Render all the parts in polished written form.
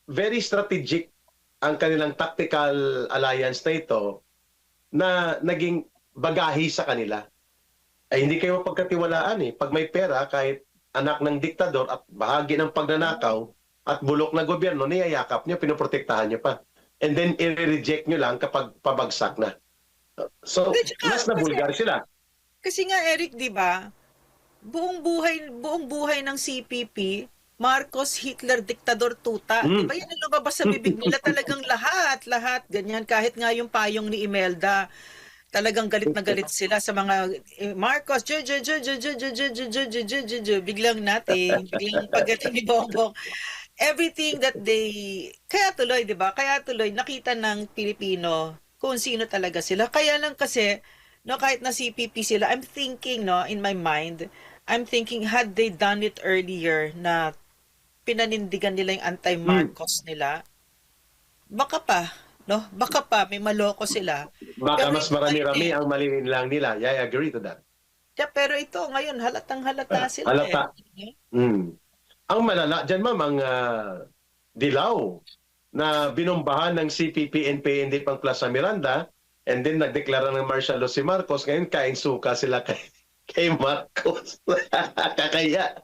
very strategic ang kanilang tactical alliance na ito na naging bagahi sa kanila. Ay hindi kayo mapagkatiwalaan eh. Pag may pera, kahit anak ng diktador at bahagi ng pagnanakaw at bulok na gobyerno, niyayakap nyo, pinoprotektahan nyo pa. And then i-reject nyo lang kapag pabagsak na. So, At saka, mas nabulgar sila. kasi nga Eric, 'di ba? Buong buhay ng CPP, Marcos, Hitler, diktador, tuta. Di Mm. ba yan ang lumabas sa bibig nila talagang lahat, ganyan. Kahit nga yung payong ni Imelda, talagang galit na galit sila sa mga Marcos, biglang natin, biglang pagdating ni Bongbong. Everything that they, kaya tuloy, di ba? Kaya tuloy, nakita ng Pilipino kung sino talaga sila. Kaya lang kasi, no, kahit na CPP sila, I'm thinking, no, in my mind, I'm thinking, had they done it earlier na pinanindigan nila yung anti-Marcos nila, baka pa, no? Baka pa, may maloko sila. Baka Pero mas ito marami-rami ngayon ang mali lang nila. Yeah, I agree to that. pero ito ngayon, halatang halata sila eh. Halata. Mm. Ang malala dyan, ma'am, ang Dilaw na binombahan ng CPP, NPA, pang Plaza Miranda, and then nagdeklara ng martial law si Marcos. Ngayon, kain suka sila kay Marcos. Kakaya.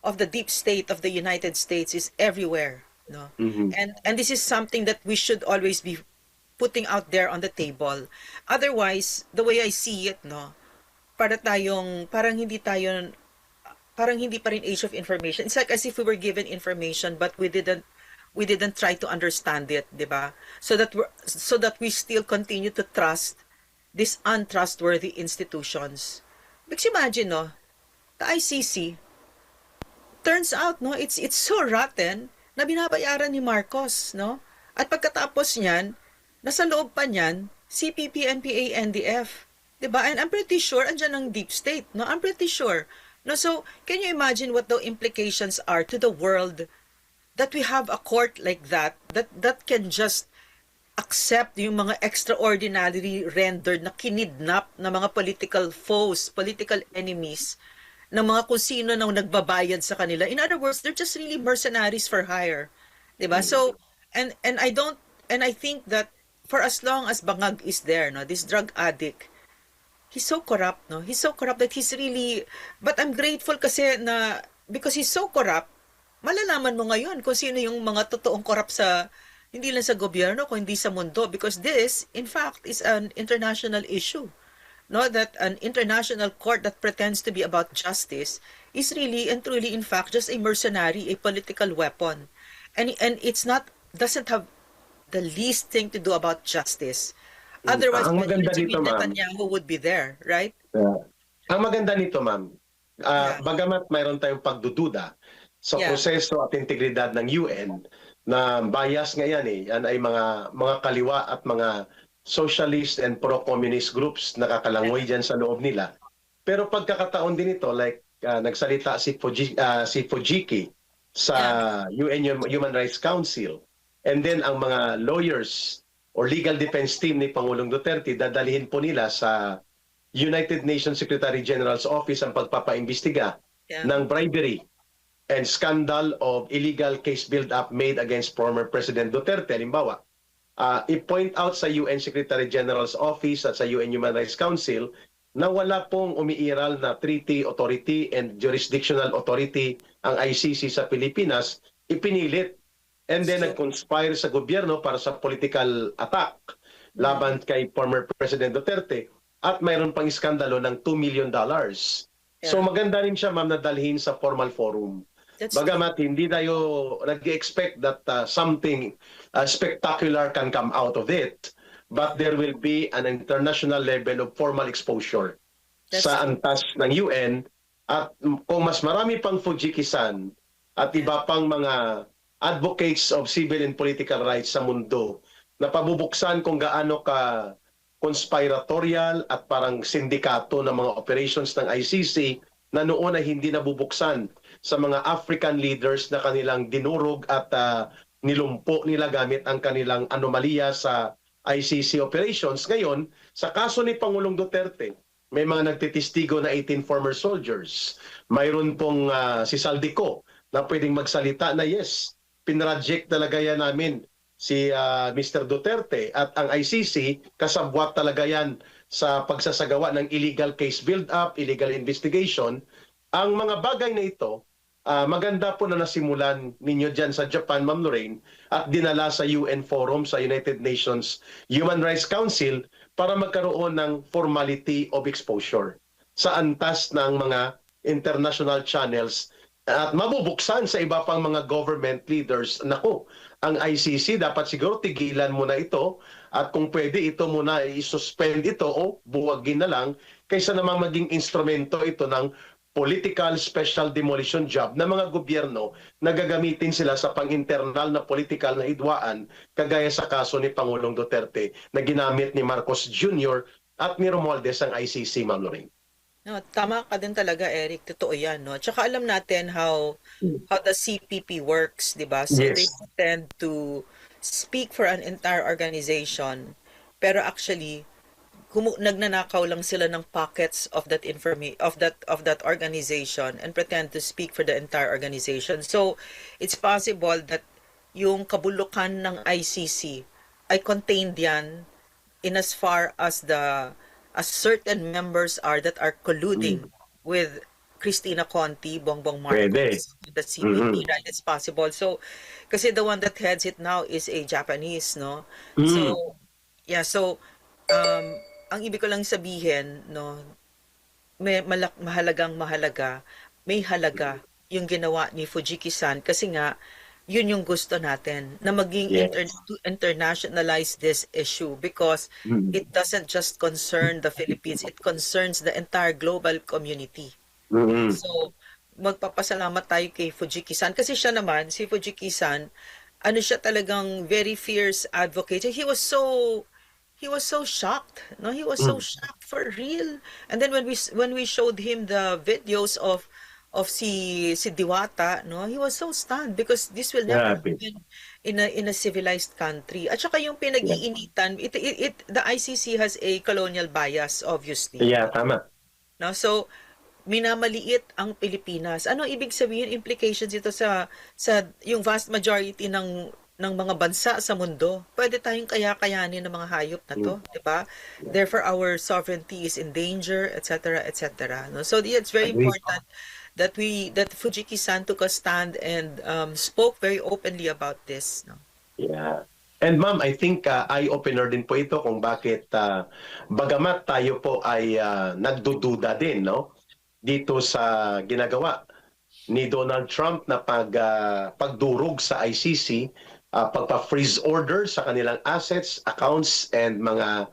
Of the deep state of the United States is everywhere, no? Mhm. And this is something that we should always be putting out there on the table. Otherwise, the way I see it, no, parang hindi pa rin age of information. It's like as if we were given information but we didn't try to understand it, 'di ba? So that we still continue to trust these untrustworthy institutions. Because imagine, no, the ICC, turns out, no, it's so rotten na binabayaran ni Marcos, no? At pagkatapos niyan, nasa loob pa niyan, CPP, NPA, NDF. 'Di ba? And I'm pretty sure andyan ang deep state, no? I'm pretty sure. No, so can you imagine what the implications are to the world that we have a court like that can just accept yung mga extraordinarily rendered na kinidnap na mga political foes, political enemies ng mga kung sino nang nagbabayad sa kanila. In other words, they're just really mercenaries for hire. 'Di ba? So, and I think that for as long as Bangag is there, no, this drug addict, he's so corrupt, no? He's so corrupt that he's really, but I'm grateful kasi na because he's so corrupt, malalaman mo ngayon kung sino yung mga totoong corrupt sa hindi lang sa gobyerno kundi sa mundo, because this in fact is an international issue, no, that an international court that pretends to be about justice is really and truly in fact just a mercenary, a political weapon, and it's not, doesn't have the least thing to do about justice. Otherwise, Ang maganda Benjamin dito, ma'am, Netanyahu would be there, right? ang maganda nito, ma'am, Yeah. bagamat mayroon tayong pagdududa sa Yeah. proseso at integridad ng UN, na bias nga yan eh, yan ay mga kaliwa at mga socialist and pro-communist groups nakakalangoy dyan sa loob nila. Pero pagkakataon din ito, like nagsalita si Fujiki sa UN Human Rights Council, and then ang mga lawyers or legal defense team ni Pangulong Duterte, dadalhin po nila sa United Nations Secretary General's Office ang pagpapaimbestiga ng bribery and scandal of illegal case build-up made against former President Duterte. Halimbawa, i-point out sa UN Secretary General's Office at sa UN Human Rights Council na wala pong umiiral na treaty authority and jurisdictional authority ang ICC sa Pilipinas, ipinilit and then nag-conspire sa gobyerno para sa political attack laban kay former President Duterte, at mayroon pang iskandalo ng $2 million. So maganda rin siya, ma'am, na dalhin sa formal forum. Bagamat hindi tayo nag-expect that something spectacular can come out of it, but there will be an international level of formal exposure sa antas ng UN, at kung mas marami pang Fujiki-san at iba pang mga advocates of civil and political rights sa mundo na pabubuksan kung gaano ka conspiratorial at parang sindikato ng mga operations ng ICC na noon ay hindi nabubuksan sa mga African leaders na kanilang dinurog at nilumpo nila gamit ang kanilang anomalya sa ICC operations. Ngayon, sa kaso ni Pangulong Duterte, may mga nagtitistigo na 18 former soldiers. Mayroon pong si Saldico na pwedeng magsalita na yes, pinroject talaga yan namin si Mr. Duterte at ang ICC kasabwat talaga yan sa pagsasagawa ng illegal case build-up, illegal investigation. Ang mga bagay na ito, maganda po na nasimulan ninyo dyan sa Japan, Ma'am Lorraine, at dinala sa UN Forum, sa United Nations Human Rights Council para magkaroon ng formality of exposure sa antas ng mga international channels at mabubuksan sa iba pang mga government leaders. Naku, ang ICC dapat siguro tigilan muna ito at kung pwede ito muna i-suspend ito o buwagin na lang kaysa namang maging instrumento ito ng political special demolition job ng mga gobyerno na gagamitin sila sa pang-internal na political na hidwaan kagaya sa kaso ni Pangulong Duterte na ginamit ni Marcos Jr. at ni Romualdez ang ICC, Ma'am Lorraine. No, tama ka din talaga, Eric. Totoo yan, no? Tsaka alam natin how the CPP works, di ba? So they Yes. tend to speak for an entire organization, pero actually, nagnanakaw lang sila ng pockets of that of that organization and pretend to speak for the entire organization. So it's possible that yung kabulukan ng ICC ay contained yan in as far as certain members are that are colluding with Cristina Conti, Bongbong Pwede. Marcos, the CPP, right? It's possible. So, kasi the one that heads it now is a Japanese, no? So, yeah, so, ang ibig ko lang sabihin, no, mahalaga, may halaga yung ginawa ni Fujiki-san kasi nga, yun yung gusto natin, na maging Yes. to internationalize this issue because it doesn't just concern the Philippines, it concerns the entire global community. So, magpapasalamat tayo kay Fujiki-san kasi siya naman, si Fujiki-san, ano siya talagang very fierce advocate. He was so shocked. No, he was so shocked for real. And then when we showed him the videos of si Diwata, no, he was so stunned because this will never Grabe. happen in a civilized country. At saka yung pinag-iinitan, the ICC has a colonial bias, obviously. Yeah, tama. No, so minamaliit ang Pilipinas. Ano ibig sabihin implications ito sa yung vast majority ng mga bansa sa mundo? Pwede tayong kaya-kayanin ng mga hayop na to, 'di ba? Therefore our sovereignty is in danger, etc., etc. No? So it's very Agree. important that Fujiki-san took a stand and spoke very openly about this, no? Yeah. And ma'am, I think eye-opener din po ito kung bakit bagamat tayo po ay nagdududa din, no? Dito sa ginagawa ni Donald Trump na pagdurog sa ICC, pagpa-freeze order sa kanilang assets, accounts, and mga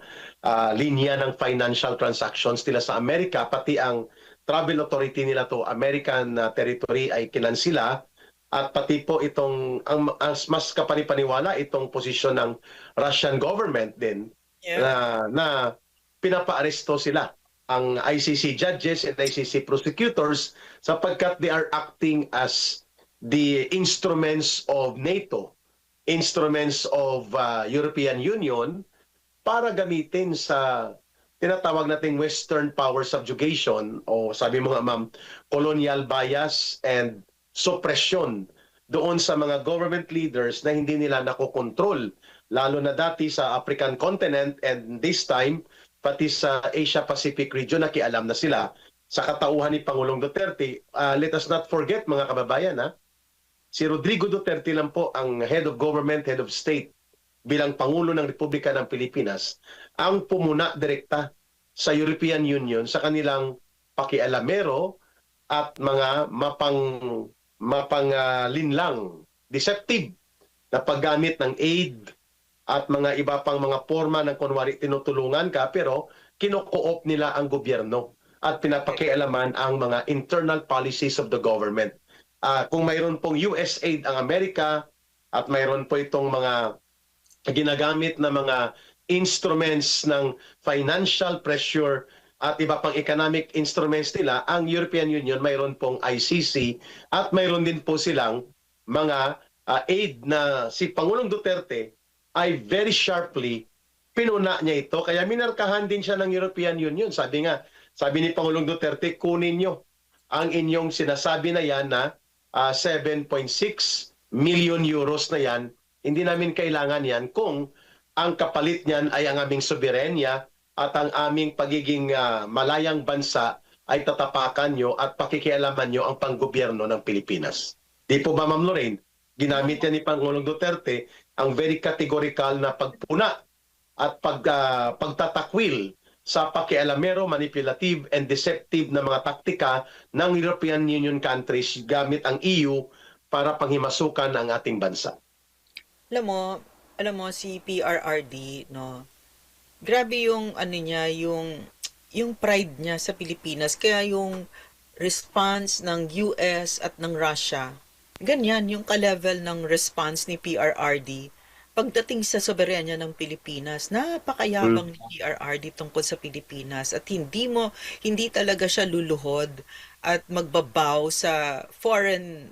linya ng financial transactions nila sa Amerika, pati ang travel authority nila to American territory ay kinansila, at pati po itong ang mas kapanipaniwala itong posisyon ng Russian government din na pinapaaresto sila ang ICC judges and ICC prosecutors sapagkat they are acting as the instruments of NATO, instruments of European Union para gamitin sa tinatawag nating Western power subjugation o sabi mo nga ma'am, colonial bias and suppression doon sa mga government leaders na hindi nila nakokontrol, lalo na dati sa African continent and this time pati sa Asia Pacific region nakialam na sila sa katauhan ni Pangulong Duterte. Let us not forget mga kababayan, si Rodrigo Duterte lang po ang head of government, head of state bilang Pangulo ng Republika ng Pilipinas ang pumuna direkta sa European Union sa kanilang pakialamero at mga mapanlinlang, deceptive na paggamit ng aid at mga iba pang mga forma ng kunwari tinutulungan ka pero kino-co-op nila ang gobyerno at pinapakialaman ang mga internal policies of the government. Kung mayroon pong US aid ang Amerika at mayroon po itong mga ginagamit na mga instruments ng financial pressure at iba pang economic instruments nila, ang European Union mayroon pong ICC at mayroon din po silang mga aid na si Pangulong Duterte ay very sharply pinuna niya ito. Kaya minarkahan din siya ng European Union. Sabi nga, Sabi ni Pangulong Duterte, kunin nyo ang inyong sinasabi na yan na 7.6 million euros na yan. Hindi namin kailangan yan kung ang kapalit niyan ay ang aming soberenya at ang aming pagiging malayang bansa ay tatapakan nyo at pakikialaman nyo ang panggobyerno ng Pilipinas. Di po ba, Ma'am Lorraine? Ginamit yan ni Pangulong Duterte ang very categorical na pagpuna at pagtatakwil sa pakialamero, manipulative and deceptive na mga taktika ng European Union countries gamit ang EU para panghimasukan ang ating bansa. Alam mo si PRRD, no. Grabe yung ano niya, yung pride niya sa Pilipinas, kaya yung response ng US at ng Russia, ganyan yung ka-level ng response ni PRRD pagdating sa soberanya ng Pilipinas. Napakayabang ni PRRD tungkol sa Pilipinas at hindi talaga siya luluhod at magbabaw sa foreign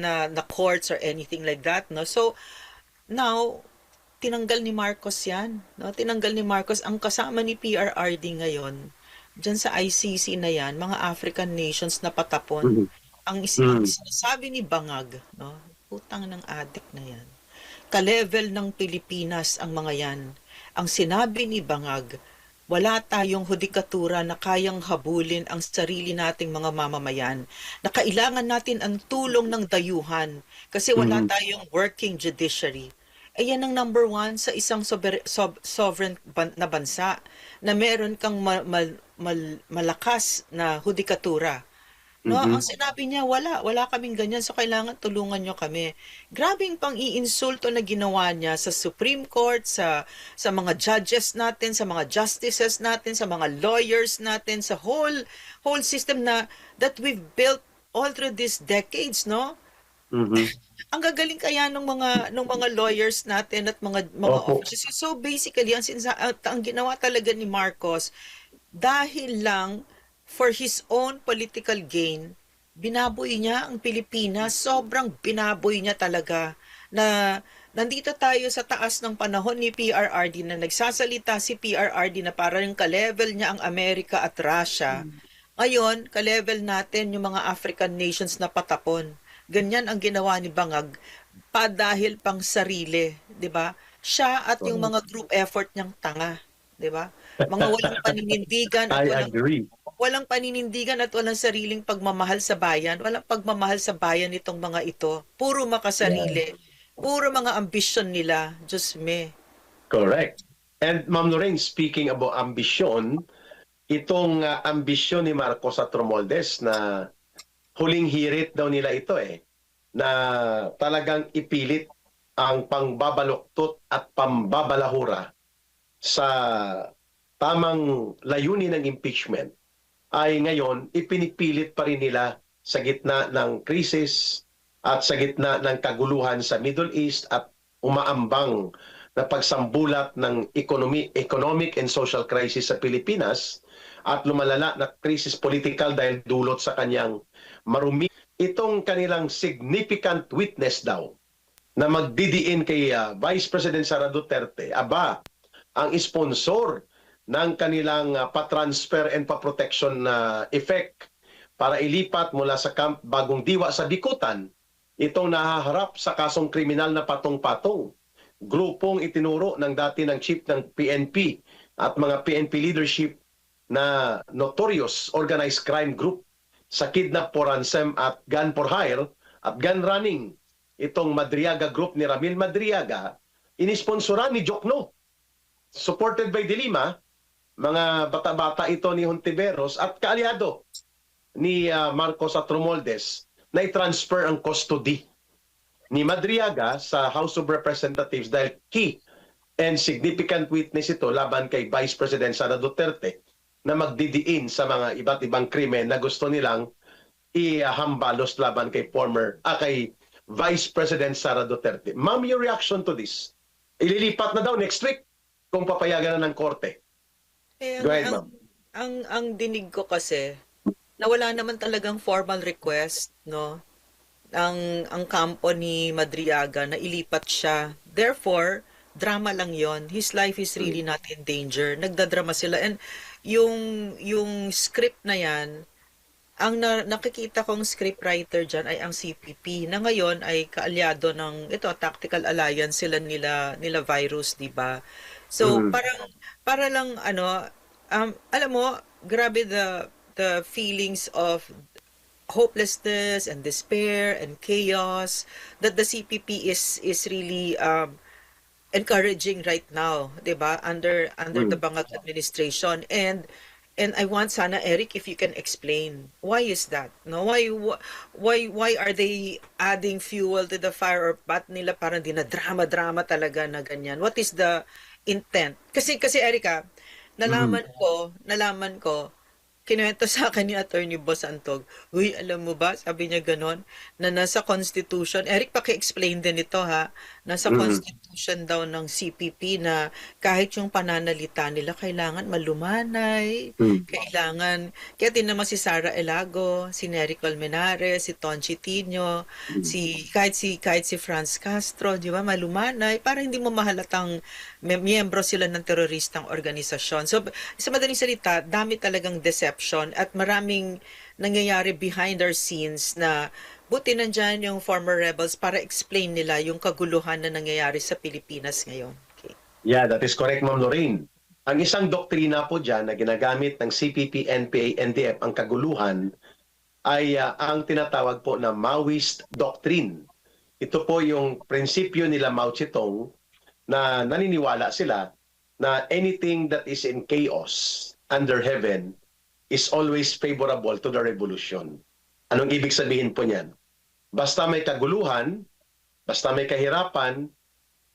na courts or anything like that, no. So now tinanggal ni Marcos yan, no. Tinanggal ni Marcos ang kasama ni PRRD ngayon diyan sa ICC na yan, mga African nations na patapon. Ang sinasabi ni Bangag, no, putang ng adik na yan, ka-level ng Pilipinas ang mga yan. Ang sinabi ni Bangag, wala tayong hudikatura na kayang habulin ang sarili nating mga mamamayan, na kailangan natin ang tulong ng dayuhan kasi wala tayong working judiciary. Ayan ang number one sa isang sovereign na bansa na meron kang malakas na hudikatura. No, ang sinabi niya, wala kaming ganyan, so kailangan tulungan nyo kami. Grabing pang-iinsulto na ginawa niya sa Supreme Court, sa mga judges natin, sa mga justices natin, sa mga lawyers natin, sa whole system that we've built all through these decades, no? Ang gagaling kaya ng mga lawyers natin at mga officers. So basically, ang ginawa talaga ni Marcos, dahil lang for his own political gain, binaboy niya ang Pilipinas. Sobrang binaboy niya talaga. Na nandito tayo sa taas ng panahon ni PRRD na nagsasalita si PRRD na parang ka-level niya ang Amerika at Russia. Ngayon, ka-level natin yung mga African nations na patapon. Ganyan ang ginawa ni Bangag dahil pang sarili, 'di ba? Siya at yung mga group effort niyang tanga, 'di ba? Mga walang paninindigan at walang paninindigan at walang sariling pagmamahal sa bayan. Walang pagmamahal sa bayan itong mga ito. Puro makasarili. Puro mga ambisyon nila. Diyos me. Correct. And Ma'am Lorraine, speaking about ambisyon, itong ambisyon ni Marcos at Romualdez na huling hirit daw nila ito na talagang ipilit ang pangbabaluktot at pambabalahura sa tamang layunin ng impeachment ay ngayon ipinipilit pa rin nila sa gitna ng krisis at sa gitna ng kaguluhan sa Middle East at umaambang na pagsambulat ng economic and social crisis sa Pilipinas at lumalala na krisis political dahil dulot sa kanyang marumi. Itong kanilang significant witness daw na magdidiin kay Vice President Sara Duterte, ang sponsor ng kanilang pa-transfer and pa-protection effect para ilipat mula sa Camp Bagong Diwa sa Bikutan, itong nahaharap sa kasong kriminal na patong-patong. Grupong itinuro ng dati ng chief ng PNP at mga PNP leadership na notorious organized crime group sa kidnap for ransom at gun for hire at gun running. Itong Madriaga group ni Ramil Madriaga, inisponsoran ni Jokno, supported by Dilima, mga bata-bata ito ni Hontiveros at kaalyado ni Marcos at Romualdez na i-transfer ang custody ni Madriaga sa House of Representatives dahil key and significant witness ito laban kay Vice President Sara Duterte na magdidiin sa mga iba't ibang krimen na gusto nilang ihambalos laban kay kay Vice President Sara Duterte. Ma'am, your reaction to this? Ililipat na daw next week kung papayagan na ng korte. Go ahead, ma'am. Ang dinig ko kasi na wala naman talagang formal request, no? Ang kampo ni Madriaga na ilipat siya. Therefore, drama lang yon. His life is really not in danger. Nagdadrama sila. And yung script na yan, ang nakikita kong scriptwriter dyan ay ang CPP na ngayon ay kaalyado ng ito Tactical Alliance sila nila Virus, 'di ba? So Mm. para lang alam mo, grabe the feelings of hopelessness and despair and chaos that the CPP is really encouraging right now, 'di ba? Under the Mm. Bangat administration. And I want sana, Eric, if you can explain why is that? No, why are they adding fuel to the fire, or ba't nila parang dinadrama-drama talaga na ganyan? What is the intent? Kasi Erica, Mm. nalaman ko kinuwento sa akin ni Attorney Boss Antog, "Uy, alam mo ba," sabi niya gano'n, na nasa Constitution, Eric, paki-explain din ito ha, nasa Mm. Constitution daw ng CPP na kahit yung pananalita nila kailangan malumanay, Mm. kailangan, kaya din naman si Sara Elago, si Nery Colmenares, si Tonchi Tino, Mm. kahit si Franz Castro, di ba, malumanay, para hindi mo mahalatang miyembro sila ng teroristang organisasyon. So, sa madaling salita, dami talagang deception at maraming nangyayari behind our scenes na buti nandyan yung former rebels para explain nila yung kaguluhan na nangyayari sa Pilipinas ngayon. Okay. Yeah, that is correct, Ma'am Lorraine. Ang isang doktrina po dyan na ginagamit ng CPP, NPA, NDF, ang kaguluhan, ay ang tinatawag po na Maoist Doctrine. Ito po yung prinsipyo nila Mao Zedong na naniniwala sila na anything that is in chaos under heaven is always favorable to the revolution. Anong ibig sabihin po niyan? Basta may kaguluhan, basta may kahirapan,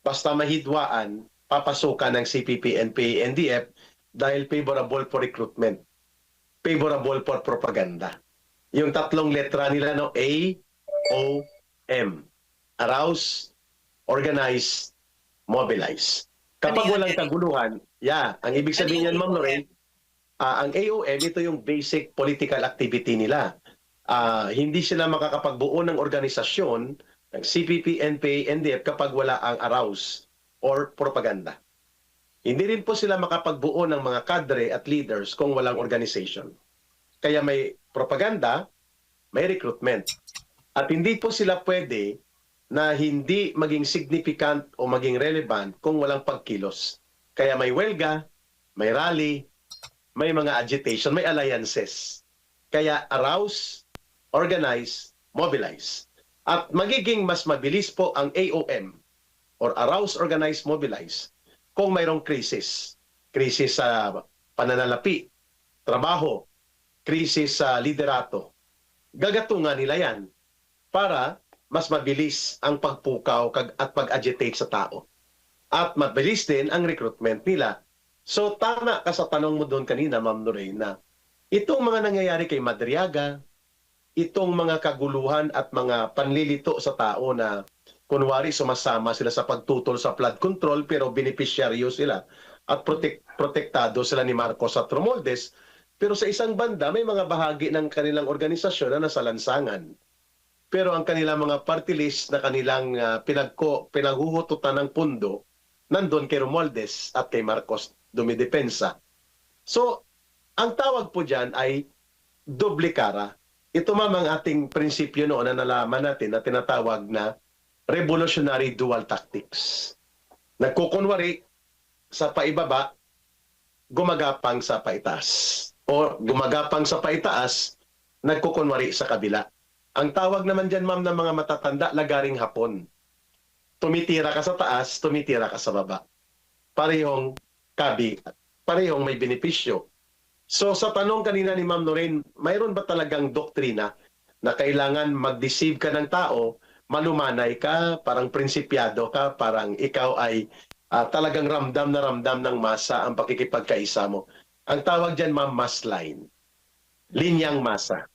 basta mahidwaan, papasukan ng CPP, NPA, NDF dahil favorable for recruitment, favorable for propaganda. Yung tatlong letra nila, no? A, O, M. Arouse, organize, mobilize. Kapag Ano yun, walang Eric? kaguluhan, ang ibig Ano sabihin yung yan, Ma'am AOM? Lorraine, ang AOM, ito yung basic political activity nila. Hindi sila makakapagbuo ng organisasyon ng CPP, NPA, NDF kapag wala ang arouse or propaganda. Hindi rin po sila makapagbuo ng mga kadre at leaders kung walang organization. Kaya may propaganda, may recruitment. At hindi po sila pwede na hindi maging significant o maging relevant kung walang pagkilos. Kaya may welga, may rally, may mga agitation, may alliances. Kaya arouse, organize, mobilize. At magiging mas mabilis po ang AOM or arouse, organize, mobilize kung mayroong krisis. Krisis sa pananalapi, trabaho, krisis sa liderato. Gagatungan nila yan para mas mabilis ang pagpukaw at pag-agitate sa tao. At mabilis din ang recruitment nila. So tama ka sa tanong mo doon kanina, Ma'am Lorraine, na itong mga nangyayari kay Madriaga, itong mga kaguluhan at mga panlilito sa tao na kunwari sumasama sila sa pagtutol sa flood control pero beneficiaryo sila at protektado sila ni Marcos at Romualdez, pero sa isang banda may mga bahagi ng kanilang organisasyon na nasa lansangan. Pero ang kanilang mga party list na kanilang pinaghuhututan ng pundo nandun kay Romualdez at kay Marcos dumidepensa. So, ang tawag po dyan ay doble cara. Ito ang ating prinsipyo noon na nalaman natin na tinatawag na revolutionary dual tactics. Nagkukunwari sa paibaba, gumagapang sa paitaas. O gumagapang sa paitaas, nagkukunwari sa kabila. Ang tawag naman dyan, ma'am, ng mga matatanda, lagaring hapon. Tumitira ka sa taas, tumitira ka sa baba. Parehong kabigat, parehong may benepisyo. So sa tanong kanina ni Ma'am Lorraine, mayroon ba talagang doktrina na kailangan mag-deceive ka ng tao, malumanay ka, parang prinsipyado ka, parang ikaw ay talagang ramdam na ramdam ng masa ang pakikipagkaisa mo. Ang tawag dyan, ma'am, mass line. Linyang masa.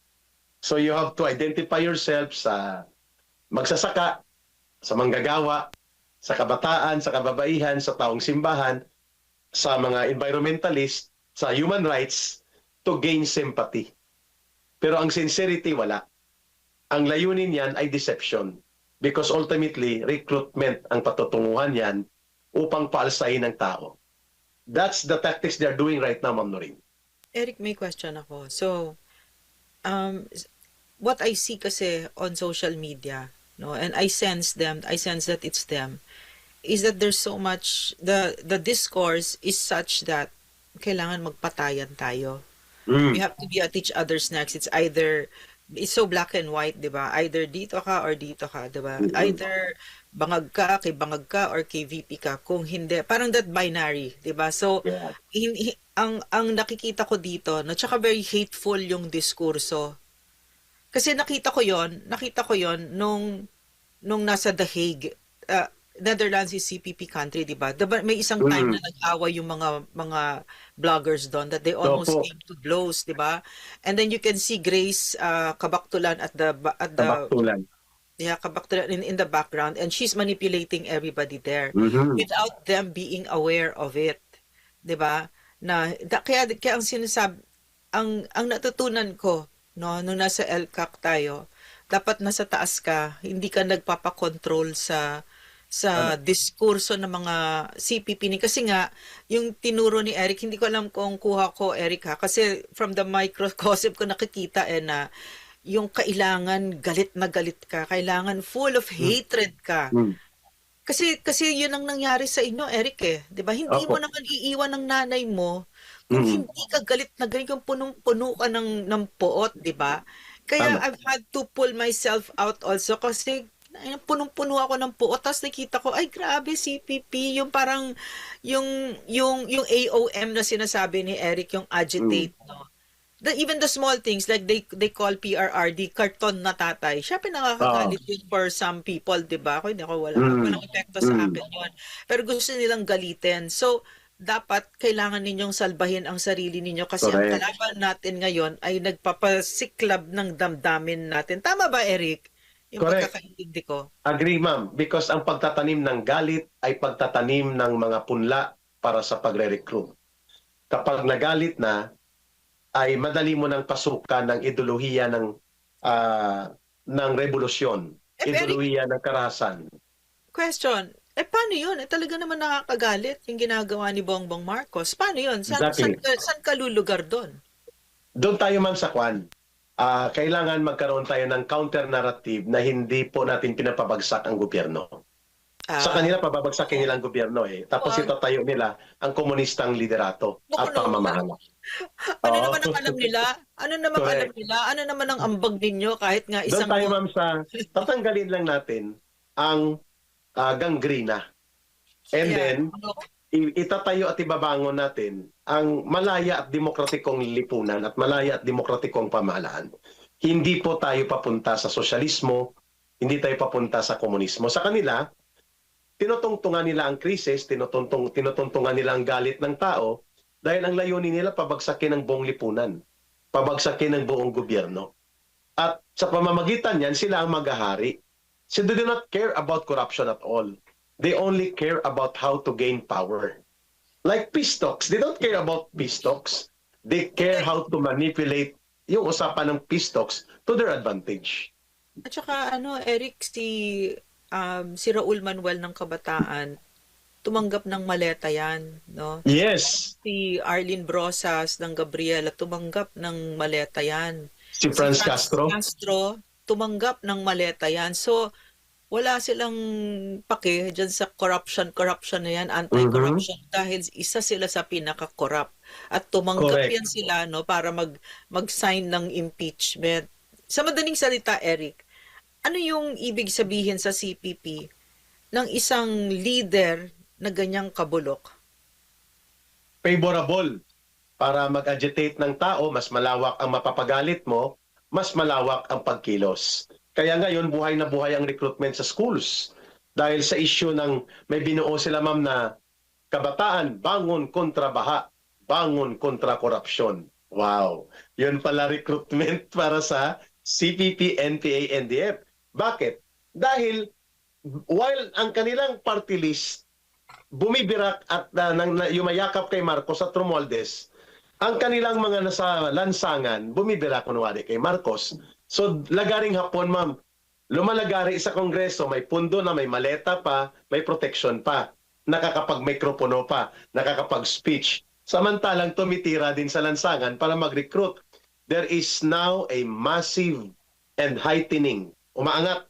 So you have to identify yourself sa magsasaka, sa manggagawa, sa kabataan, sa kababaihan, sa taong simbahan, sa mga environmentalist, sa human rights, to gain sympathy. Pero ang sincerity, wala. Ang layunin yan ay deception. Because ultimately, recruitment ang patutunguhan yan upang paalsahin ng tao. That's the tactics they're doing right now, Ma'am Noreen. Eric, may question ako. So, what I see kasi on social media, no, and I sense that it's them, is that there's so much, the discourse is such that kailangan magpatayan tayo. We have to be at each other's necks. It's so black and white, di ba? Either dito ka or dito ka, di ba? Either bangag ka, kay bangag ka, or kay VP ka. Kung hindi, parang that binary, di ba? So, Yeah. ang nakikita ko dito, no, tsaka very hateful yung diskurso. Kasi nakita ko yon nung nasa The Hague. Netherlands is CPP country, di ba? Diba, may isang time na nag-away yung mga vloggers doon that they almost Opo. came to blows, di ba? And then you can see Grace Kabaktulan at the Tabaktulan. yeah, Kabaktulan in the background, and she's manipulating everybody there without them being aware of it, di ba? Kaya ang sinasabi, ang natutunan ko, no, nung nasa LCAC tayo, dapat nasa taas ka, hindi ka nagpapakontrol sa diskurso ng mga CPP ni, kasi nga yung tinuro ni Eric, hindi ko alam kung kuha ko, Eric, ha, kasi from the microcosm ko nakikita na yung kailangan galit na galit ka, kailangan full of hatred ka. Kasi yun ang nangyari sa inyo, Eric, 'di ba? Hindi mo naman iiwan ng nanay mo kung hindi ka galit na galit, kung punong-puno ka ng puot, 'di ba? Kaya Tama. I've had to pull myself out also kasi punong-puno ako ng puot, tapos nakita ko, ay grabe, CPP, yung parang yung AOM na sinasabi ni Eric, yung agitate, no? Even the small things like they call PRRD karton na tatay. Syempre nakakagalit yun for some people, 'di ba? Ako hindi ako walang epekto sa akin yun. Pero gusto nilang galitin. So dapat kailangan ninyong salbahin ang sarili ninyo kasi ang Correct. kalaban natin ngayon ay nagpapasiklab ng damdamin natin. Tama ba, Eric? Yung Correct. pagkakaintindi ko. Agree, ma'am. Because ang pagtatanim ng galit ay pagtatanim ng mga punla para sa pagre-recruit. Kapag nagalit na, ay madali mo nang pasukan ng ideolohiya ng revolusyon, Eric, ideolohiya ng karahasan. question. Paano yun? Talaga naman nakakagalit yung ginagawa ni Bongbong Marcos. Paano yun? Exactly. Saan ka lulugar doon? Doon tayo, ma'am, sa kwan. Kailangan magkaroon tayo ng counter-narrative na hindi po natin pinapabagsak ang gobyerno. Sa kanila, pababagsakin nila ang gobyerno eh. Tapos itatayo nila ang komunistang liderato at pamamahala. Ano naman ang alam nila? Ano naman alam nila? Ano naman ang ambag ninyo kahit nga Doon isang... tayo, ma'am, sa tatanggalin lang natin ang gangrena. And then, itatayo at ibabangon natin ang malaya at demokratikong lipunan at malaya at demokratikong pamahalaan. Hindi po tayo papunta sa sosyalismo, hindi tayo papunta sa komunismo. Sa kanila, tinutungtungan nila ang krisis, tinutungtungan nila ang galit ng tao dahil ang layunin nila pabagsakin ang buong lipunan, pabagsakin ang buong gobyerno. At sa pamamagitan niyan, sila ang maghahari. So they do not care about corruption at all. They only care about how to gain power. Like peace talks, they don't care about peace talks. They care how to manipulate yung usapan ng peace talks to their advantage. At saka Eric, si Raul Manuel ng Kabataan, tumanggap ng maleta yan, no? Yes. Si Arlene Brosas ng Gabriela, tumanggap ng maleta yan. Si Franz Castro. Tumanggap ng maleta yan. So, wala silang pake dyan sa corruption na yan, anti-corruption, dahil isa sila sa pinaka-corrupt. At tumanggap yan sila, no, para mag-sign ng impeachment. Sa madaling salita, Eric, ano yung ibig sabihin sa CPP ng isang leader na ganyang kabulok? Favorable para mag-agitate ng tao, mas malawak ang mapapagalit mo, mas malawak ang pagkilos. Kaya ngayon, buhay na buhay ang recruitment sa schools. Dahil sa issue ng may binuo sila, ma'am, na kabataan, bangon kontra baha, bangon kontra korupsyon. Wow! Yun pala recruitment para sa CPP, NPA, NDF. Bakit? Dahil while ang kanilang party list bumibirak at yumayakap kay Marcos at Romualdez, ang kanilang mga nasa lansangan bumibirak kunwari kay Marcos. So lagaring hapon, ma'am, lumalagari sa Kongreso, may pundo na, may maleta pa, may protection pa. nakakapag-mikropono pa, nakakapag-speech. Samantalang tumitira din sa lansangan para mag-recruit. There is now a massive and heightening, umaangat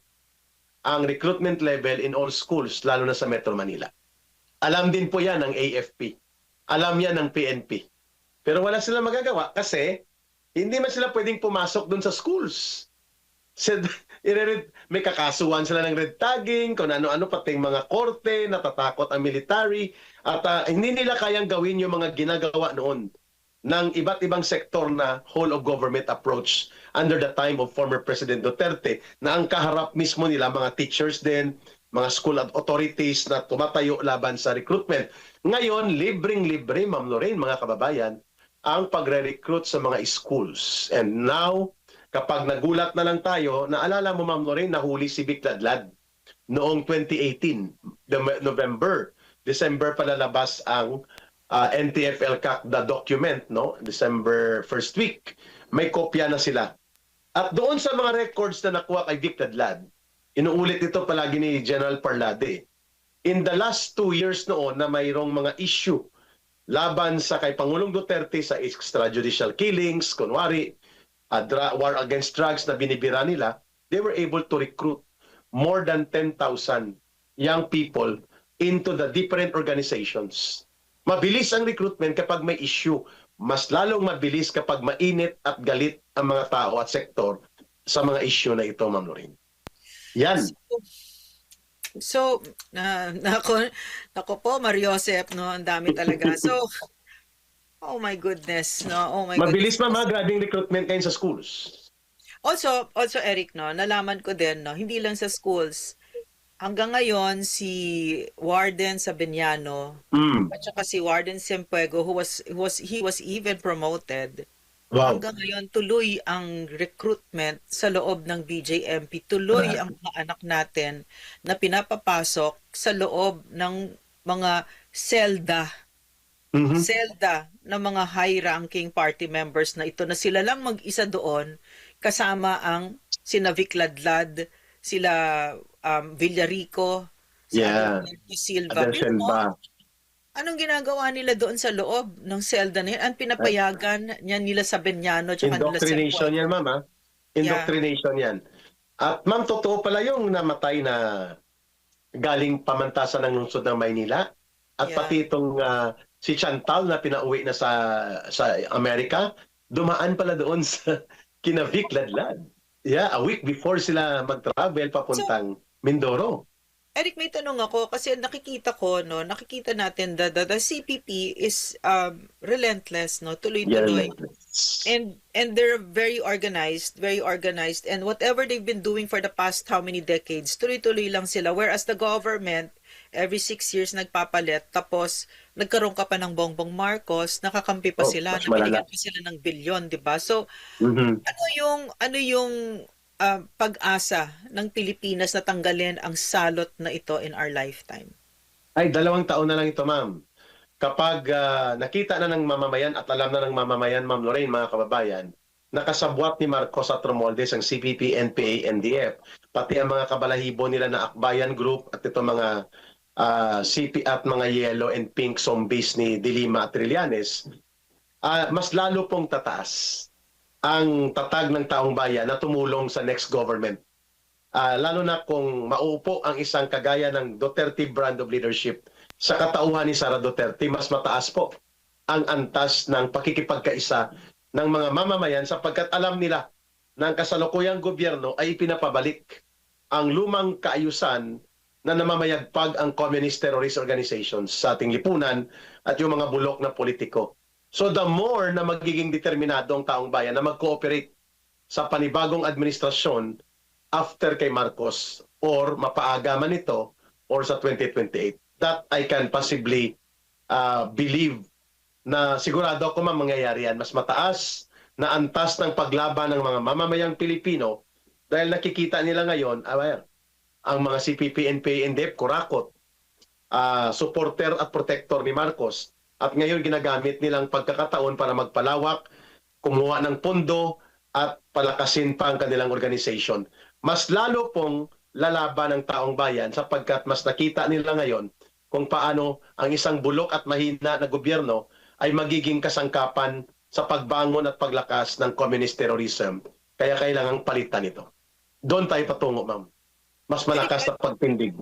ang recruitment level in all schools, lalo na sa Metro Manila. Alam din po yan ng AFP. Alam yan ng PNP. Pero wala silang magagawa kasi hindi man sila pwedeng pumasok dun sa schools. May kakasuhan sila ng red tagging, kung ano-ano, pati mga korte, natatakot ang military, at hindi nila kayang gawin yung mga ginagawa noon ng iba't ibang sektor na whole of government approach under the time of former President Duterte, na ang kaharap mismo nila mga teachers din, mga school authorities na tumatayo laban sa recruitment. Ngayon, libreng-libre, Ma'am Lorraine, mga kababayan, ang pagre-recruit sa mga schools. And now, kapag nagulat na lang tayo, naalala mo, Ma'am Lorraine, nahuli si Vic Ladlad noong 2018, November. December palalabas ang NTF-ELCAC, the document, no? December first week. May kopya na sila. At doon sa mga records na nakuha kay Vic Ladlad, inuulit ito palagi ni General Parlade, in the last 2 years noon na mayroong mga issue laban sa kay Pangulong Duterte sa extrajudicial killings, kunwari, war against drugs na binibira nila, they were able to recruit more than 10,000 young people into the different organizations. Mabilis ang recruitment kapag may issue. Mas lalong mabilis kapag mainit at galit ang mga tao at sektor sa mga issue na ito, Ma'am Lorraine. Yan. So, nako po, Mariosep, no, ang dami talaga. So, oh my goodness, no, oh my Mabilis goodness. grabing recruitment ngayon sa schools. Also Eric, no, nalaman ko din, no, hindi lang sa schools. Hanggang ngayon, si Warden Sabiniano at saka si Warden Sempuego, he was even promoted. Wow. Hanggang ngayon, tuloy ang recruitment sa loob ng BJMP. Tuloy ang mga anak natin na pinapapasok sa loob ng mga selda. Selda ng mga high-ranking party members na ito, na sila lang mag-isa doon, kasama ang sina Vic Ladlad, sila Villarico, si Adelberto Silva. Adelson ba? Anong ginagawa nila doon sa loob ng selda na yan? Ang pinapayagan niya nila sa Benyano at Indoctrination yan, Ma'am. Indoctrination yan. At Ma'am, totoo pala yung namatay na galing pamantasan ng lungsod ng Maynila. At pati itong si Chantal na pinauwi na sa Amerika, dumaan pala doon sa kina Vic Ladlad. Yeah, a week before sila mag-travel papuntang Mindoro. Eric, may tanong ako kasi nakikita natin the CPP is relentless, no, tuloy-tuloy. And they're very organized, and whatever they've been doing for the past how many decades, tuloy-tuloy lang sila. Whereas the government, every 6 years nagpapalit, tapos nagkaroon ka pa ng Bongbong Marcos, nakakampi pa sila, nabigyan pa sila ng bilyon, di ba? So, ano yung pag-asa ng Pilipinas na tanggalin ang salot na ito in our lifetime? Ay, 2 taon na lang ito, Ma'am. Kapag nakita na ng mamamayan at alam na ng mamamayan, Ma'am Lorraine, mga kababayan, nakasabwat ni Marcos at Romualdez ang CPP, NPA, NDF, pati ang mga kabalahibo nila na Akbayan Group at ito mga CP at mga yellow and pink zombies ni Dilima at Trillanes, mas lalo pong tataas ang tatag ng taong bayan na tumulong sa next government. Lalo na kung mauupo ang isang kagaya ng Duterte brand of leadership sa katauhan ni Sara Duterte, mas mataas po ang antas ng pakikipagkaisa ng mga mamamayan sapagkat alam nila na ang kasalukuyang gobyerno ay pinapabalik ang lumang kaayusan na namamayagpag ang communist terrorist organizations sa ating lipunan at yung mga bulok na politiko. So the more na magiging determinado ang taong bayan na mag-cooperate sa panibagong administrasyon after kay Marcos or mapaaga man ito or sa 2028, that I can possibly believe na sigurado ako mangyayari yan. Mas mataas na antas ng paglaban ng mga mamamayang Pilipino dahil nakikita nila ngayon, ang mga CPP, NPA, NDF, kurakot, supporter at protector ni Marcos. At ngayon ginagamit nilang pagkakataon para magpalawak, kumuha ng pondo at palakasin pa ang kanilang organization. Mas lalo pong lalaban ng taong bayan sapagkat mas nakita nila ngayon kung paano ang isang bulok at mahina na gobyerno ay magiging kasangkapan sa pagbangon at paglakas ng communist terrorism. Kaya kailangang palitan ito. Doon tayo patungo, ma'am. Mas malakas na pagtindig.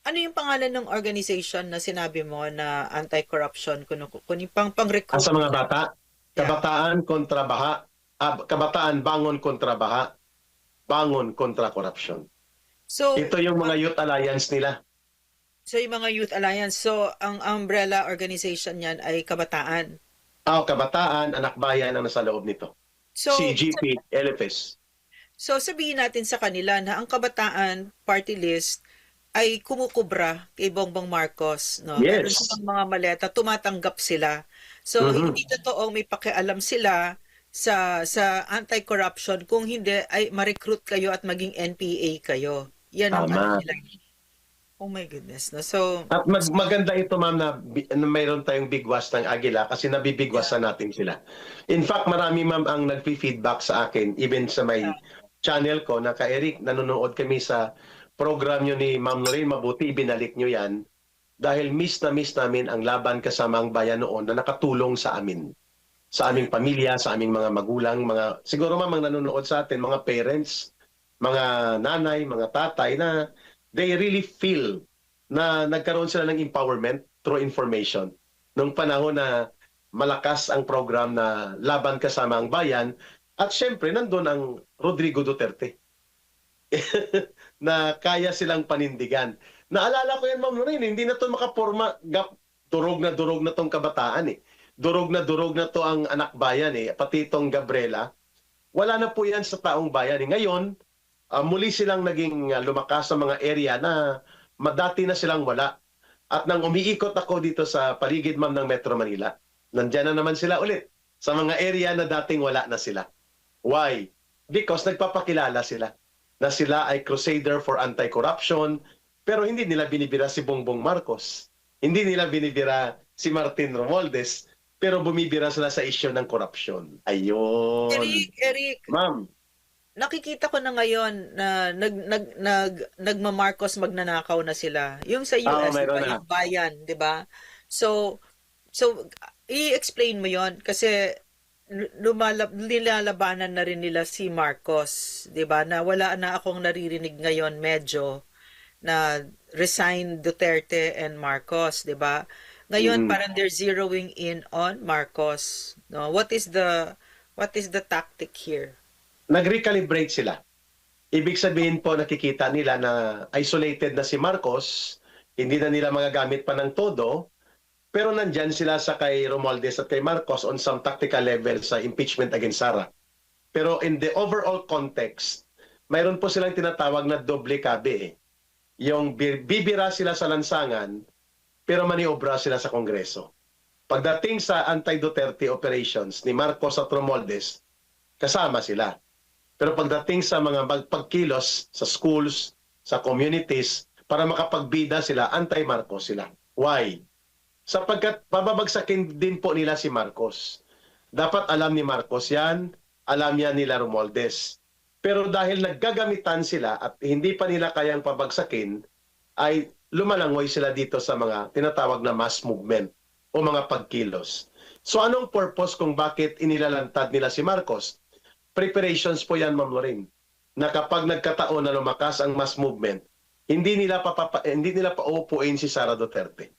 Ano yung pangalan ng organization na sinabi mo na anti-corruption kung yung pang-recruit? Sa mga bata, Yeah. kabataan kontra baha, kabataan bangon kontra baha, bangon kontra korupsyon. So, Ito yung mga youth alliance nila. so yung mga Youth Alliance, so ang umbrella organization niyan ay kabataan. Kabataan, anak bayan ang nasa loob nito. So, CGP, LFS. so sabihin natin sa kanila na ang kabataan party list ay kumukubra kay Bongbong Marcos, no? Yes. Meron silang mga maleta, tumatanggap sila. So, hindi totoong may pakialam sila sa anti-corruption, kung hindi ay ma-recruit kayo at maging NPA kayo. Yan ang Tama. nila. Oh my goodness. No? So, At maganda ito, ma'am, na mayroon tayong bigwas ng Agila kasi nabibigwasan natin sila. In fact, marami, ma'am, ang nagpi-feedback sa akin, even sa may channel ko, na ka-Eric, nanonood kami sa program nyo ni Ma'am Lorraine, mabuti binalik nyo yan dahil miss na miss namin ang laban kasama ang bayan noon na nakatulong sa amin. Sa aming pamilya, sa aming mga magulang, siguro ma'am, mga nanonood sa atin, mga parents, mga nanay, mga tatay na they really feel na nagkaroon sila ng empowerment through information. Nung panahon na malakas ang program na laban kasama ang bayan, at syempre nandun ang Rodrigo Duterte na kaya silang panindigan. Naalala ko yan, Ma'am Lorraine, hindi na to makaporma, durog na tong kabataan eh. Durog na to ang anak bayan eh, pati itong Gabriela. Wala na po yan sa taong bayan eh. Ngayon, muli silang naging lumakas sa mga area na dati na silang wala. At nang umiikot ako dito sa paligid, ma'am, ng Metro Manila, nandyan na naman sila ulit sa mga area na dating wala na sila. Why? Because nagpapakilala sila na sila ay crusader for anti-corruption, pero hindi nila binibira si Bongbong Marcos. Hindi nila binibira si Martin Romualdez, pero bumibira sila sa issue ng corruption. Ayun. Eric, Ma'am. nakikita ko na ngayon na nagma-Marcos magnanakaw na sila. Yung sa US, mayroon diba, na. yung bayan, 'di ba? So i-explain mo 'yon kasi nilalabanan na rin nila si Marcos, 'di ba? Na wala na akong naririnig ngayon medyo na resign Duterte and Marcos, 'di ba? Ngayon parang they're zeroing in on Marcos. No, what is the tactic here? Nag-recalibrate sila. Ibig sabihin po, nakikita nila na isolated na si Marcos, hindi na nila magagamit pa ng todo, pero nandyan sila sa kay Romualdez at kay Marcos on some tactical level sa impeachment against Sara. Pero in the overall context, mayroon po silang tinatawag na doble cabe. Yung bibira sila sa lansangan, pero maniobra sila sa Kongreso. Pagdating sa anti-Duterte operations ni Marcos at Romualdez, kasama sila. Pero pagdating sa mga pagkilos sa schools, sa communities, para makapagbida sila, anti-Marcos sila. Why? Sapagkat bababagsakin din po nila si Marcos. Dapat alam ni Marcos yan, alam niya nila Romualdez. Pero dahil naggagamitan sila at hindi pa nila kayang pabagsakin, ay lumalangoy sila dito sa mga tinatawag na mass movement o mga pagkilos. So anong purpose kung bakit inilalantad nila si Marcos? Preparations po yan, Ma'am Lorraine, na kapag nagkataon na lumakas ang mass movement, hindi nila pauupuin si Sara Duterte.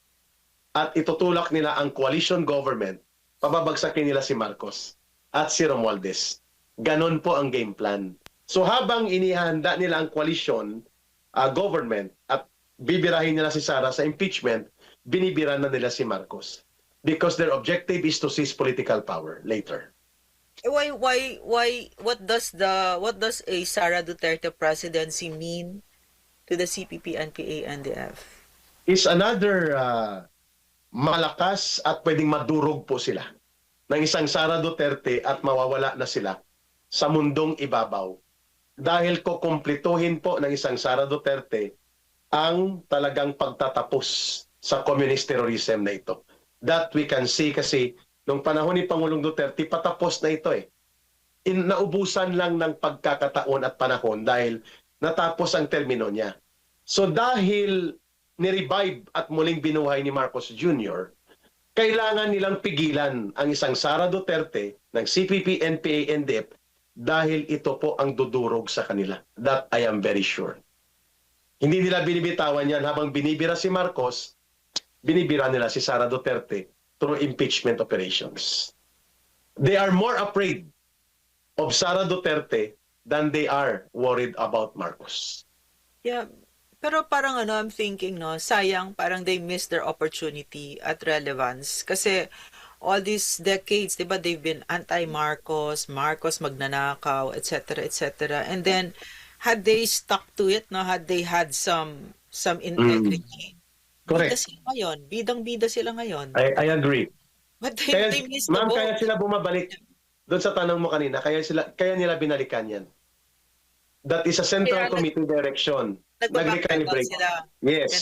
At itutulak nila ang coalition government, pababagsakin nila si Marcos at si Romualdez. Ganon po ang game plan. So habang inihanda nila ang coalition government at bibirahin nila si Sara sa impeachment, binibiran na nila si Marcos. Because their objective is to seize political power later. Why what does a Sara Duterte presidency mean to the CPP, NPA, NDF? Is another malakas at pwedeng madurog po sila ng isang Sara Duterte at mawawala na sila sa mundong ibabaw. Dahil kukumplituhin po ng isang Sara Duterte ang talagang pagtatapos sa communist terrorism na ito. That we can see kasi nung panahon ni Pangulong Duterte, patapos na ito eh. Naubusan lang ng pagkakataon at panahon dahil natapos ang termino niya. So dahil ni-revive at muling binuhay ni Marcos Jr., kailangan nilang pigilan ang isang Sara Duterte ng CPP, NPA, NDF dahil ito po ang dudurog sa kanila. That I am very sure. Hindi nila binibitawan yan habang binibira si Marcos, binibira nila si Sara Duterte through impeachment operations. They are more afraid of Sara Duterte than they are worried about Marcos. Yeah. Pero parang I'm thinking, no, sayang, parang they missed their opportunity at relevance. Kasi all these decades, di ba, they've been anti-Marcos, Marcos magnanakaw, etc., etc. And then, had they stuck to it, no, had they had some integrity, bida Correct. sila ngayon. Bidang-bida sila ngayon. I agree. But Kaya, they missed the ma'am, boat. kaya sila bumabalik doon sa tanong mo kanina, kaya nila binalikan yan. That is a central Kaya committee direction. Nagba-backpedal sila. Yes.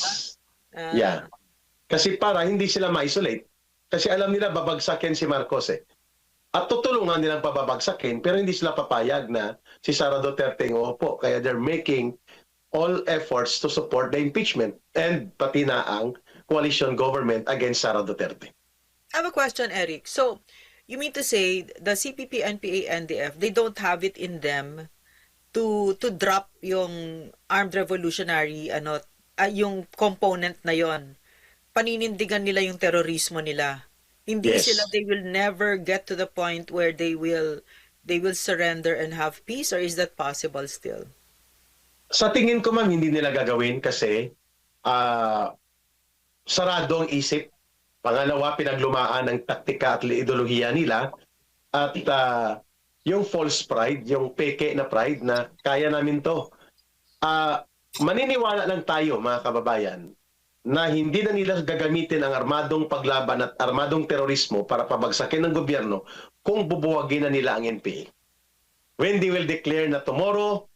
Ah, Yeah. Kasi para hindi sila ma-isolate. Kasi alam nila babagsakin si Marcos eh. At tutulungan nilang pababagsakin pero hindi sila papayag na si Sara Duterte ang uupo. Kaya they're making all efforts to support the impeachment and pati na ang coalition government against Sara Duterte. I have a question, Eric. So, you mean to say the CPP, NPA, NDF, they don't have it in them to drop yung armed revolutionary yung component na yon. Paninindigan nila yung terorismo nila. Hindi Yes. sila, they will never get to the point where they will surrender and have peace, or is that possible still? Sa tingin ko, ma'am, hindi nila gagawin kasi sarado ang isip. Pangalawa, pinaglumaan ng taktika at ideolohiya nila. At yung false pride, yung peke na pride na kaya namin to. Maniniwala lang tayo, mga kababayan, na hindi na nila gagamitin ang armadong paglaban at armadong terorismo para pabagsakin ng gobyerno kung bubuwagin na nila ang NPA. When they will declare na tomorrow,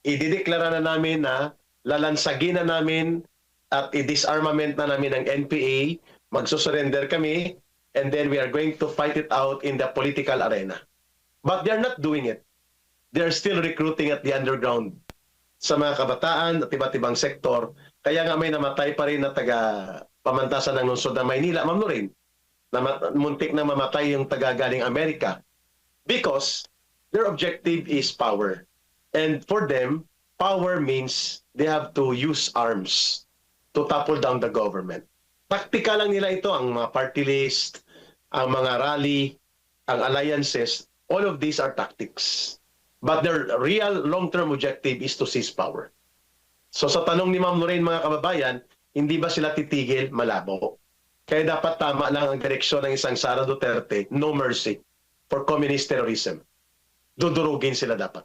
idideklara na namin na lalansagin na namin at i-disarmament na namin ang NPA, magsusurrender kami, and then we are going to fight it out in the political arena. But they're not doing it. They're still recruiting at the underground sa mga kabataan at iba't ibang sektor. Kaya nga may namatay pa rin na taga-pamantasan ng lungsod ng Maynila, Ma'am Lorraine, na muntik na mamatay yung taga-galing Amerika. Because their objective is power. And for them, power means they have to use arms to topple down the government. Taktika lang nila ito, ang mga party list, ang mga rally, ang alliances, all of these are tactics. But their real long-term objective is to seize power. So sa tanong ni Ma'am Lorraine, mga kababayan, hindi ba sila titigil? Malabo. Kaya dapat tama lang ang direksyon ng isang Sara Duterte, no mercy for communist terrorism. Dudurugin sila dapat.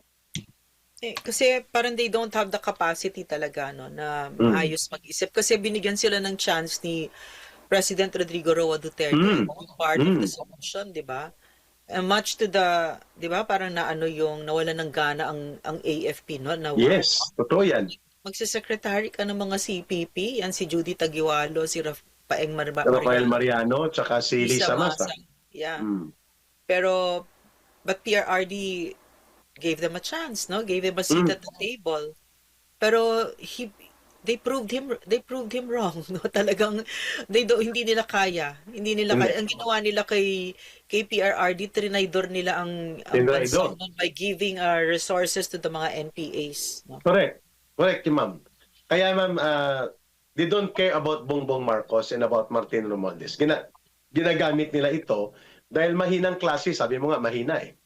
Kasi parang they don't have the capacity talaga na maayos mag-isip. Kasi binigyan sila ng chance ni President Rodrigo Roa Duterte to be part of the solution, di ba? And much to the, di ba, parang yung nawala ng gana ang AFP, no? Yes, totoo yan. Magsisekretary ka ng mga CPP, yan si Judy Taguiwalo, si Rafael Mariano, tsaka si Lisa Masa. Yeah. Pero, but PRRD gave them a chance, no? Gave them a seat at the table. Pero they proved him wrong, no? Talagang hindi nila kaya. Hindi nila kaya. Ang ginawa nila kay PRRD, trinaydor nila ang bansa by giving resources to the mga NPAs, no? Correct, ma'am. Kaya ma'am, they don't care about Bongbong Marcos and about Martin Romualdez. Ginagamit nila ito dahil mahinang klase, sabi mo nga, mahina eh.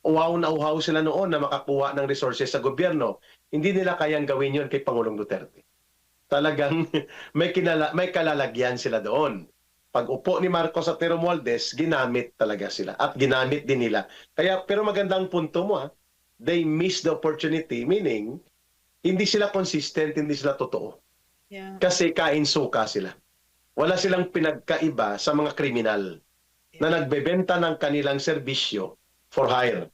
Uhaw na uhaw sila noon na makakuha ng resources sa gobyerno. Hindi nila kayang gawin yun kay Pangulong Duterte. Talagang may kalalagyan sila doon. Pag upo ni Marcos at ni Romualdez, ginamit talaga sila. At ginamit din nila. Pero magandang punto mo ha. They miss the opportunity, meaning hindi sila consistent, hindi sila totoo. Yeah. Kasi kain-suka sila. Wala silang pinagkaiba sa mga kriminal na nagbebenta ng kanilang serbisyo for hire,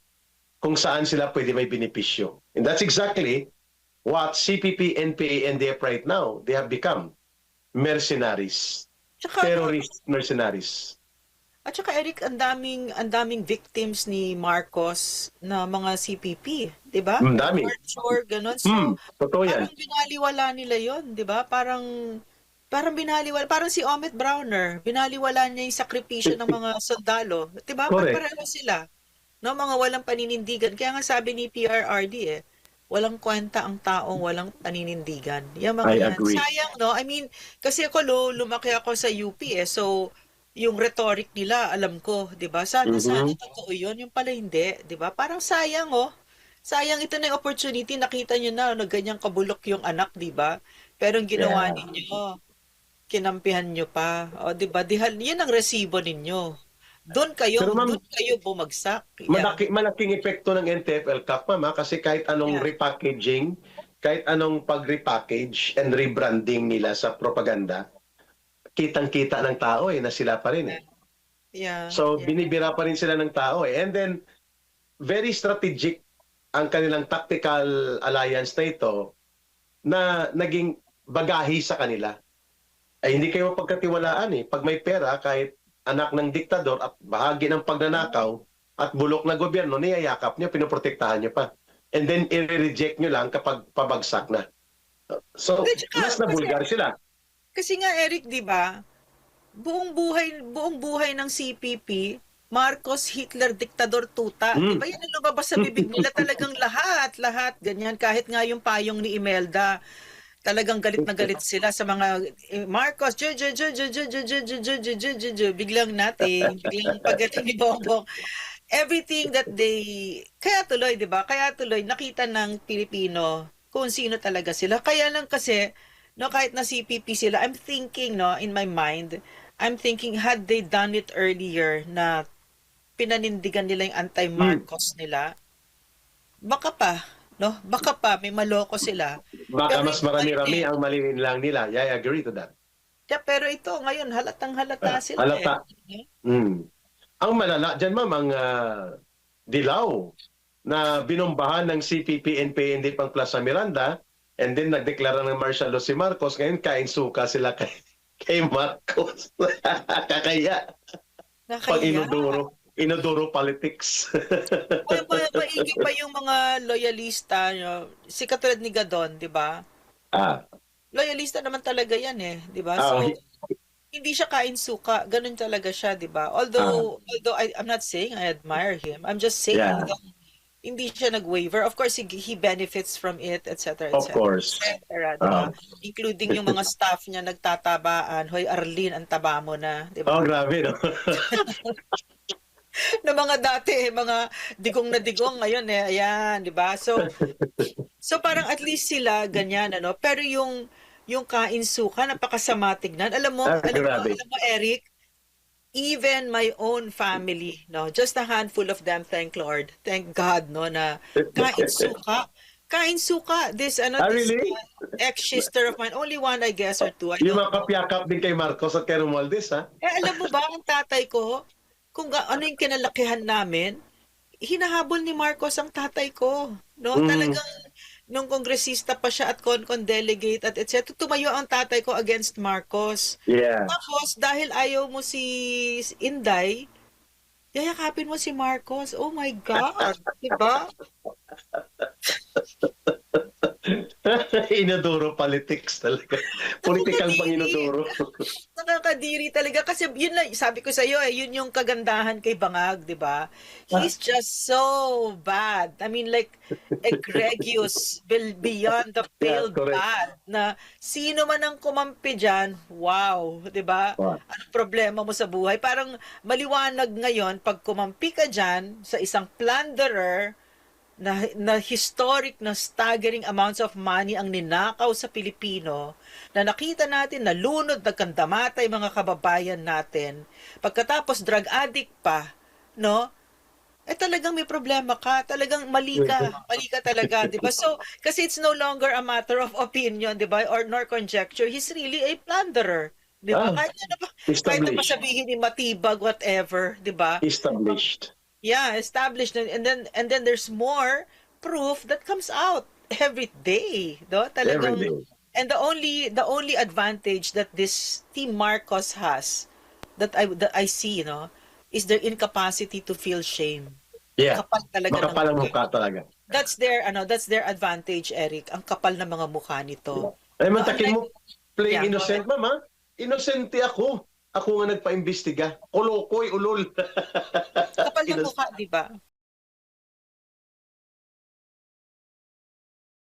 kung saan sila pwede may benepisyo. And that's exactly what CPP, NPA, NDF right now, they have become mercenaries, terrorist mercenaries. At saka Eric, ang daming victims ni Marcos na mga CPP, 'di ba? Ang dami. Torture, ganun. So, Totoo yan. parang binaliwala nila 'yon, 'di ba? Parang binaliwala, parang si Omid Browner, binaliwala niya 'yung sakripisyo ng mga sundalo, 'di ba? Correct. Pare-pareho sila. No, mga walang paninindigan. Kaya nga sabi ni PRRD walang kwenta ang taong walang paninindigan. Yung mga I yan. agree. Sayang, no? I mean, kasi ako lumaki ako sa UP so yung rhetoric nila, alam ko, 'di ba? Sana Mhm. totoo 'yun, yung pala hindi, 'di ba? Parang sayang, oh. Sayang ito na yung opportunity, nakita niyo na ganyang kabulok yung anak, 'di ba? Pero ang ginawa Yeah. ninyo, kinampihan niyo pa. O, 'di ba? Dihal, 'yun ang resibo ninyo. Pero ma'am, Doon kayo bumagsak. Yeah. malaking epekto ng NTFL Cup, ma'am, kasi kahit anong Yeah. repackaging, kahit anong pag-repackage and rebranding nila sa propaganda, kitang-kita ng tao na sila pa rin eh. Yeah. So, Yeah. binibira pa rin sila ng tao eh. And then, very strategic ang kanilang tactical alliance na ito na naging bagahi sa kanila. Ay hindi kayo pagkatiwalaan eh. Pag may pera, kahit anak ng diktador at bahagi ng pagnanakaw at bulok na gobyerno, niyayakap nyo, pinoprotektahan nyo pa. And then, i-reject nyo lang kapag pabagsak na. So, At saka, mas kasi, nabulgar sila. kasi nga Eric, 'di ba? Buong buhay ng CPP, Marcos, Hitler, diktador, tuta. 'Di Mm. ba? Yan ang lumabas sa bibig nila, talagang lahat, ganyan. Kahit nga yung payong ni Imelda, talagang galit na galit sila sa mga Marcos, biglang natin, biglang pagdating ni Bongbong. Everything that kaya tuloy, 'di ba? Kaya tuloy nakita ng Pilipino kung sino talaga sila. Kaya lang kasi no, kahit na CPP sila, I'm thinking, no, in my mind, I'm thinking had they done it earlier na pinanindigan nila yung Mm. anti-Marcos nila, baka pa, no? Baka pa may maloko sila. Baka Pero mas ito ngayon marami-rami ang mali lang nila. Yeah, I agree to that. pero ito ngayon halatang halata sila Halata. Mm. Ang malala dyan, ma'am, ang Dilaw na binombahan ng CPP, NPA, pang Plaza Miranda, and then nagdeklara ng martial law si Marcos. Ngayon, kain suka sila kay Marcos. Kakaya, pag Nakakahiya. inodoro politics. Maigi pa yung mga loyalista, no? Si katulad ni Gadon, 'di ba? ah, Loyalista naman talaga 'yan eh, 'di ba? ah, So hindi siya kain suka, ganun talaga siya, 'di ba? Although I'm not saying I admire him. I'm just saying yeah, that hindi siya nag-waver. Of course, he benefits from it, etc., of etc., course. etc., 'di ba? Including yung mga staff niya nagtatabaan, "Hoy Arlene, ang taba mo na," 'di Oh, ba? grabe, no? Na mga dati, mga digong na digong ngayon ayan, 'di ba? So parang at least sila ganyan ano, pero yung kain suka napakasama tignan. Grabe. Alam mo Eric, even my own family, no, just a handful of them, thank Lord, thank God, no, na kain suka. Kain suka, this Really? ex-sister of mine, only one I guess or two, I Yung don't mga know. kapyakap din kay Marcos at kay Romualdez, ha? Alam mo ba, ang tatay ko, ano yung kinalakihan namin, hinahabol ni Marcos ang tatay ko, no? Mm, Talagang nung kongresista pa siya at CONCON delegate at etc. Tumayo ang tatay ko against Marcos. yeah. Tapos dahil ayaw mo si Inday, yayakapin mo si Marcos. Oh my God, 'di ba? Inodoro politics talaga. Politikang pang Nakakadiri. inodoro. Nakakadiri talaga kasi yun lang sabi ko sa iyo yun yung kagandahan kay Bangag, 'di ba? He's just so bad. I mean like egregious, beyond the Yeah, pale correct. bad na sino man ang kumampi diyan, wow, 'di ba? Wow. Anong problema mo sa buhay? Parang maliwanag ngayon pag kumampi ka diyan sa isang plunderer na historic na staggering amounts of money ang ninakaw sa Pilipino, na nakita natin na lunod nagkandamatay mga kababayan natin, pagkatapos drug addict pa, no? Talagang may problema ka, talagang mali ka talaga, 'di ba? So, kasi it's no longer a matter of opinion, 'di ba? Or nor conjecture, he's really a plunderer, 'di ba? Ah, Kahit na established. sabihin ni matibag whatever, 'di ba? Established. Yeah, established and then there's more proof that comes out every day, no? Every Talagang day. and the only advantage that this Team Marcos has that I see, no, is their incapacity to feel shame. Yeah. Kapal talaga ng Makapal ang mukha. mukha talaga. That's their advantage, Eric. Ang kapal ng mga mukha nito. Ay, No, mantakin mo, playing Yeah. innocent, mama. Inosente ako. Ako nga nagpaimbestiga. Kolokoy, ulol. Kapal ng Innocent. mukha, di ba?